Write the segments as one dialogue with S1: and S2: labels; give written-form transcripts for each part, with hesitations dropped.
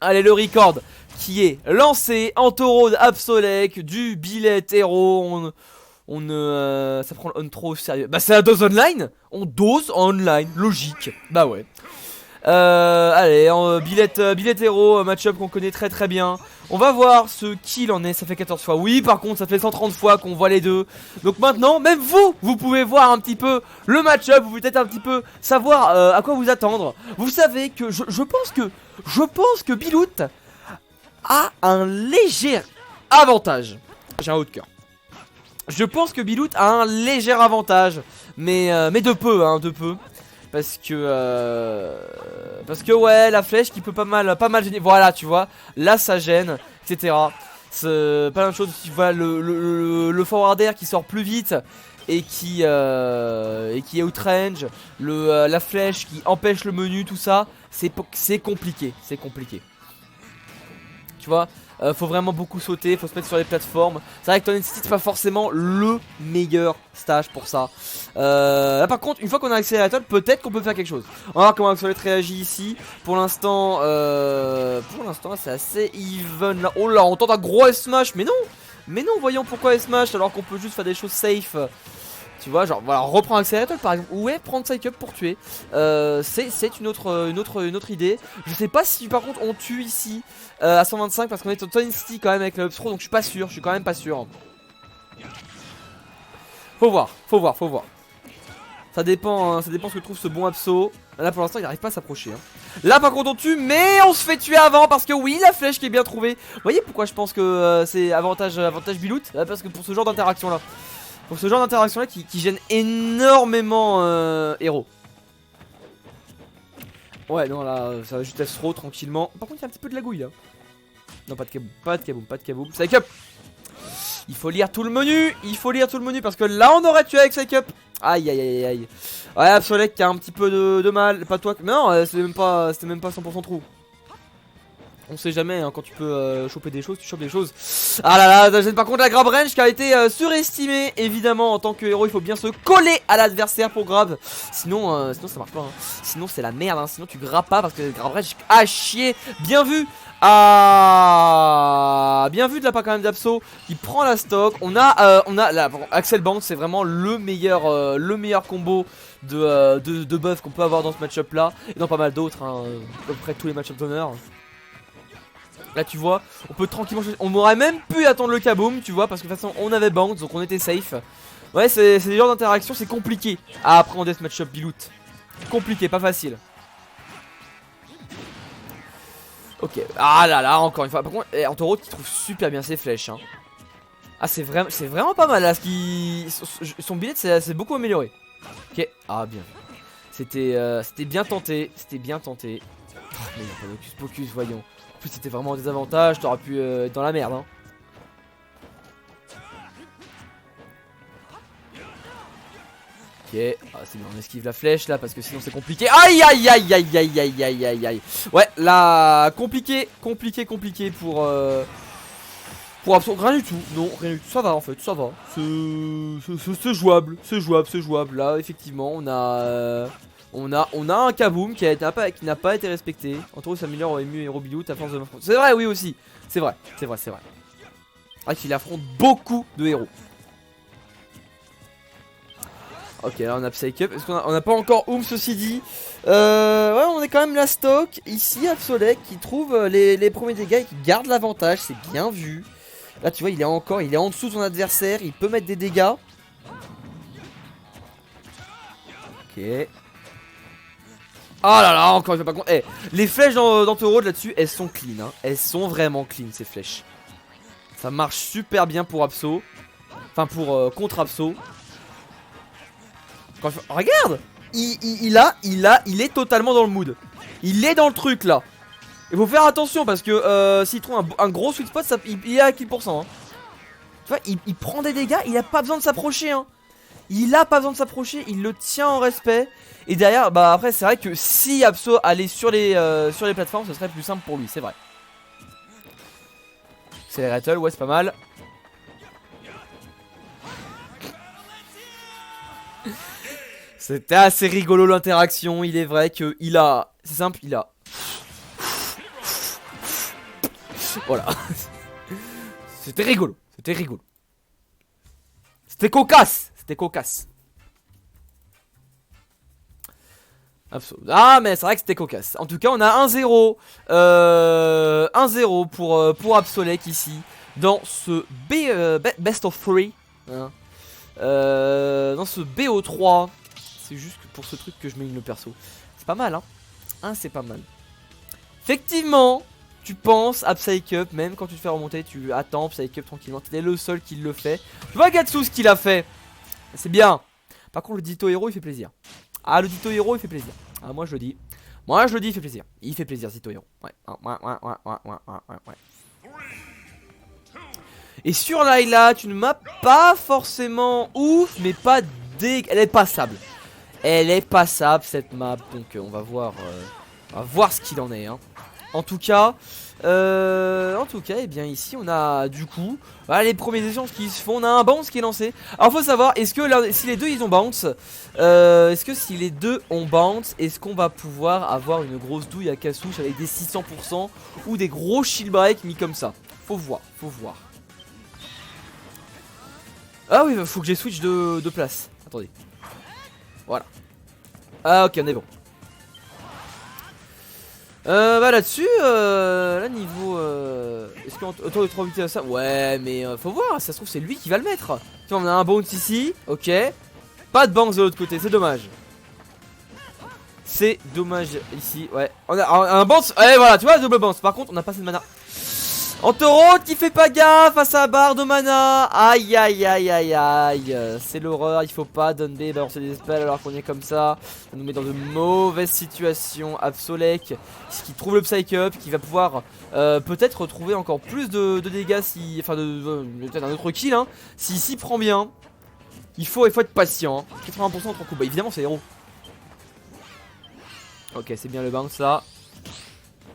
S1: Allez, le record qui est lancé. Antorod, Absolec, du billet héros. Ça prend le on trop au sérieux. Bah c'est la dose online. On dose en online, logique. Bah ouais. Allez, billet héros, match-up qu'on connaît très très bien. On va voir ce qu'il en est, ça fait 14 fois. Oui, par contre, ça fait 130 fois qu'on voit les deux. Donc maintenant, même vous pouvez voir un petit peu le match-up. Vous pouvez peut-être un petit peu savoir à quoi vous attendre. Vous savez que je pense que Bilout a un léger avantage. J'ai un haut de cœur. Je pense que Bilout a un léger avantage. Mais de peu, hein, de peu. Parce que ouais, la flèche qui peut pas mal gêner. Voilà, tu vois, là ça gêne, etc. C'est pas la même chose. Tu vois le forward air qui sort plus vite et qui est outrange, la flèche qui empêche le menu, tout ça, c'est compliqué, Tu vois, faut vraiment beaucoup sauter, faut se mettre sur les plateformes. C'est vrai que Tony City c'est pas forcément le meilleur stage pour ça. Là par contre, une fois qu'on a accélérateur, peut-être qu'on peut faire quelque chose. On va voir comment Axolotl réagit ici. Pour l'instant c'est assez even là. Oh là, on tente un gros S-Smash, mais non, voyons pourquoi S-Smash alors qu'on peut juste faire des choses safe. Tu vois, genre voilà, reprends accélérateur par exemple. Ouais, prendre Psych Up pour tuer. C'est une autre idée. Je sais pas si par contre on tue ici à 125 parce qu'on est au Tony City quand même avec le Upstro, donc je suis quand même pas sûr. Faut voir. Ça dépend ce que trouve ce bon Abso. Là pour l'instant il n'arrive pas à s'approcher. Là par contre on tue, mais on se fait tuer avant parce que oui, la flèche qui est bien trouvée. Vous voyez pourquoi je pense que c'est avantage Bilout, parce que pour ce genre d'interaction là. Qui gêne énormément Héros. Ouais, non, là, ça va juste S-Throw tranquillement. Par contre, il y a un petit peu de la gouille là. Non, pas de kaboom. Psych Up. Il faut lire tout le menu. Parce que là, on aurait tué avec Psych Up. Aïe. Ouais, Absolec qui a un petit peu de mal. Pas toi. Mais non, c'était même pas 100% trou. On sait jamais, hein, quand tu peux choper des choses, tu chopes des choses. Ah là là, par contre la grab range qui a été surestimée. Évidemment, en tant que héros, il faut bien se coller à l'adversaire pour grab. Sinon ça marche pas. Hein. Sinon c'est la merde. Hein. Sinon tu grabbes pas parce que la grab range a chier. Bien vu. Bien vu de la part quand même d'Abso qui prend la stock. On a là, Axel Bounce, c'est vraiment le meilleur combo de buff qu'on peut avoir dans ce match-up là. Et dans pas mal d'autres, hein, à peu près tous les match-up d'honneur. Là tu vois, on peut tranquillement changer. On aurait même pu attendre le kaboom, tu vois, parce que de toute façon on avait bounce, donc on était safe. Ouais, c'est des genres d'interactions, c'est compliqué à appréhender ce match-up Bilout. Compliqué, pas facile. Ok, ah là là, encore une fois. Par contre, Antorod qui trouve super bien ses flèches. Hein. Ah, c'est vraiment pas mal là. Son billet c'est beaucoup amélioré. Ok, ah bien. C'était bien tenté. Oh, mais il n'y a pas d'ocus pocus, voyons. En plus c'était vraiment un désavantage, t'aurais pu être dans la merde hein. Ok, ah, c'est bien, on esquive la flèche là parce que sinon c'est compliqué. Aïe. Ouais là, compliqué pour absolument rien du tout. Non, rien du tout, ça va en fait, ça va. C'est jouable. Là effectivement on a un kaboom qui n'a pas été respecté. Antorod s'améliore au mieux héros Bilout à force de... C'est vrai, oui aussi. C'est vrai. Ah, qu'il affronte beaucoup de héros. Ok, là on a Psych Up. Est-ce qu'on a pas encore ceci dit. Ouais, on est quand même la stock. Ici, Absolec qui trouve les premiers dégâts et qui garde l'avantage. C'est bien vu. Là, tu vois, il est en dessous de son adversaire. Il peut mettre des dégâts. Ok. Oh là là, encore une fois, par contre, les flèches d'Antorod là-dessus, elles sont clean, hein. Elles sont vraiment clean, ces flèches. Ça marche super bien pour Abso. Enfin, pour contre Abso. Regarde, il est totalement dans le mood. Il est dans le truc, là. Il faut faire attention, parce que s'il trouve un gros sweet spot, il est à kill %. Hein. Tu vois, il prend des dégâts, il a pas besoin de s'approcher, hein. Il le tient en respect. Et derrière, bah après c'est vrai que si Abso allait sur les plateformes, ce serait plus simple pour lui, c'est vrai. C'est les Rattle, ouais c'est pas mal. C'était assez rigolo l'interaction, il est vrai que c'est simple, il a Voilà. C'était rigolo. C'était rigolo. C'était cocasse. C'était cocasse. Absolument. Ah mais c'est vrai que c'était cocasse. En tout cas on a 1-0 1-0 pour Absolec ici. Dans ce Best of 3 hein. Dans ce BO3. C'est juste pour ce truc que je mets le perso. C'est pas mal hein, c'est pas mal. Effectivement tu penses à Psycup. Même quand tu te fais remonter tu attends Psycup tranquillement. T'es le seul qui le fait. Tu vois Gatsu ce qu'il a fait. C'est bien. Par contre le Ditto Hero il fait plaisir. Ah le Ditto Hero il fait plaisir. Ah moi je le dis. Moi je le dis il fait plaisir. Il fait plaisir Ditto Hero. Ouais. Et sur Layla tu ne m'as pas forcément ouf. Mais pas elle est passable. Elle est passable cette map. Donc on va voir ce qu'il en est hein. En tout cas et bien ici on a du coup les premiers échanges qui se font. On a un bounce qui est lancé. Alors faut savoir, est-ce que là, si les deux ils ont bounce, est-ce qu'on va pouvoir avoir une grosse douille à Kassouche avec des 600% ou des gros shield break mis comme ça. Faut voir. Ah oui, faut que j'ai switch de place. Attendez. Voilà. Ah ok, on est bon. Bah là-dessus, là niveau est-ce qu'on autour de 3 buts à ça? Ouais mais faut voir, ça se trouve c'est lui qui va le mettre. Tu vois on a un bounce ici, ok. Pas de bounce de l'autre côté, c'est dommage. C'est dommage ici, ouais. On a un bounce, ouais voilà, tu vois double bounce. Par contre on a pas assez de mana. Antorod qui fait pas gaffe à sa barre de mana. Aïe aïe aïe aïe aïe. C'est l'horreur, il faut pas donner balancer des spells alors qu'on est comme ça. Ça nous met dans de mauvaises situations. Absolec qui trouve le Psycup, qui va pouvoir peut-être retrouver encore plus de dégâts si. Enfin peut-être un autre kill hein. S'il s'y prend bien. Il faut être patient hein. 80% en 3 coups. Bah évidemment c'est héros. Ok c'est bien le bounce là.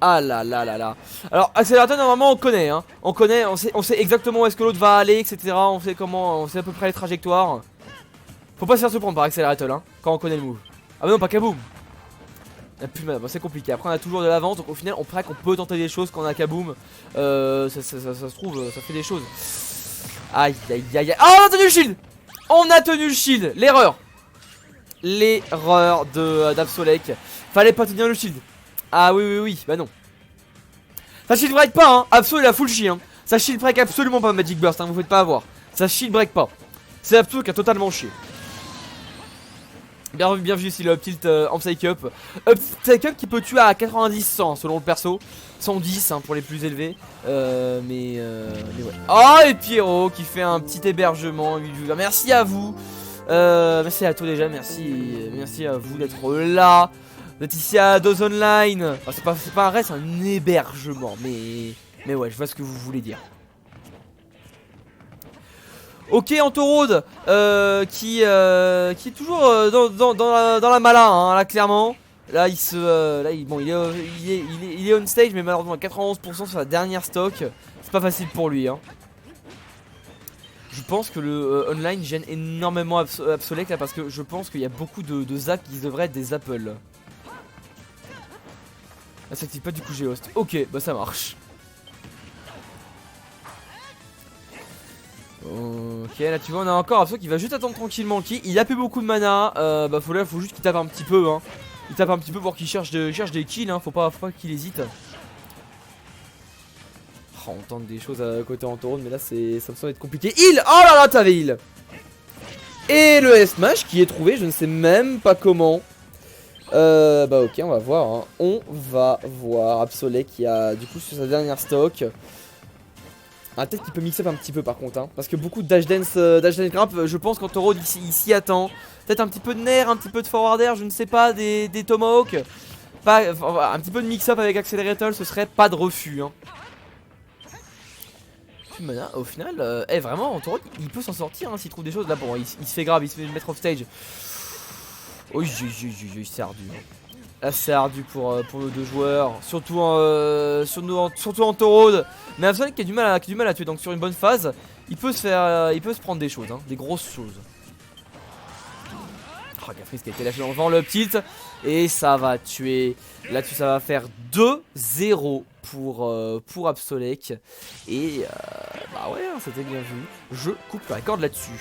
S1: Ah là là là là. Alors accélérateur normalement on connaît hein. On sait exactement où est-ce que l'autre va aller etc. On sait à peu près les trajectoires. Faut pas se faire surprendre par accélérateur hein, quand on connaît le move. Ah bah non pas Kaboom. Bon, c'est compliqué, après on a toujours de l'avance. Donc au final on peut tenter des choses quand on a Kaboom. Ça se trouve ça fait des choses. Aïe aïe aïe aïe. Oh on a tenu le shield. On a tenu le shield. L'erreur d'Absolec. Fallait pas tenir le shield. Ah oui, bah non. Ça shield break pas hein, Absol il a full chi hein. Ça shield break absolument pas Magic Burst hein, vous faites pas avoir. Ça shield break pas. C'est Absol qui a totalement chié. Bienvenue ici le up tilt en Psycup. Psycup qui peut tuer à 90-100 selon le perso. 110 hein, pour les plus élevés. Mais ouais. Oh et Pierrot qui fait un petit hébergement. Merci à vous. Merci à toi déjà, merci à vous d'être là. Vous êtes ici à Dose Online. Enfin, c'est pas un reste, c'est un hébergement. Mais ouais, je vois ce que vous voulez dire. Ok, Antorod qui est toujours dans la mala hein, là clairement. Là il est on stage mais malheureusement à 91% sur la dernière stock. C'est pas facile pour lui hein. Je pense que le online gêne énormément Absolec là parce que je pense qu'il y a beaucoup de zaps qui devraient être des apples. Ah, ça s'active pas du coup j'ai host. Ok, bah ça marche. Ok, là tu vois on a encore Absol qui va juste attendre tranquillement le kill. Il a plus beaucoup de mana, bah faut juste qu'il tape un petit peu hein. Il tape un petit peu pour qu'il cherche des kills hein. Faut pas qu'il hésite. Oh, on tente des choses à côté Antorod mais là ça me semble être compliqué. Heal. Oh là là t'avais heal. Et le S-Smash qui est trouvé je ne sais même pas comment. Bah ok on va voir hein. On va voir Absolec qui a du coup sur sa dernière stock. Ah peut-être qu'il peut mix up un petit peu par contre hein. Parce que beaucoup de dash dance grab je pense qu'Antorod il s'y attend. Peut-être un petit peu de nair, un petit peu de forward air, je ne sais pas, des tomahawks. Un petit peu de mix up avec Accelerator, ce serait pas de refus hein. Mana, au final, vraiment Antorod il peut s'en sortir hein, s'il trouve des choses. Là bon il se fait grave, il se fait mettre off stage. Oui c'est ardu hein. Là c'est ardu pour nos deux joueurs. Surtout Antorod. Mais Absolec qui a du mal à tuer. Donc sur une bonne phase il peut se prendre des choses hein, des grosses choses. Oh Gafris qui a été lâché devant le tilt. Et ça va tuer. Là-dessus ça va faire 2-0 pour Absolec. Et bah ouais, hein, c'était bien vu. Je coupe la corde là-dessus.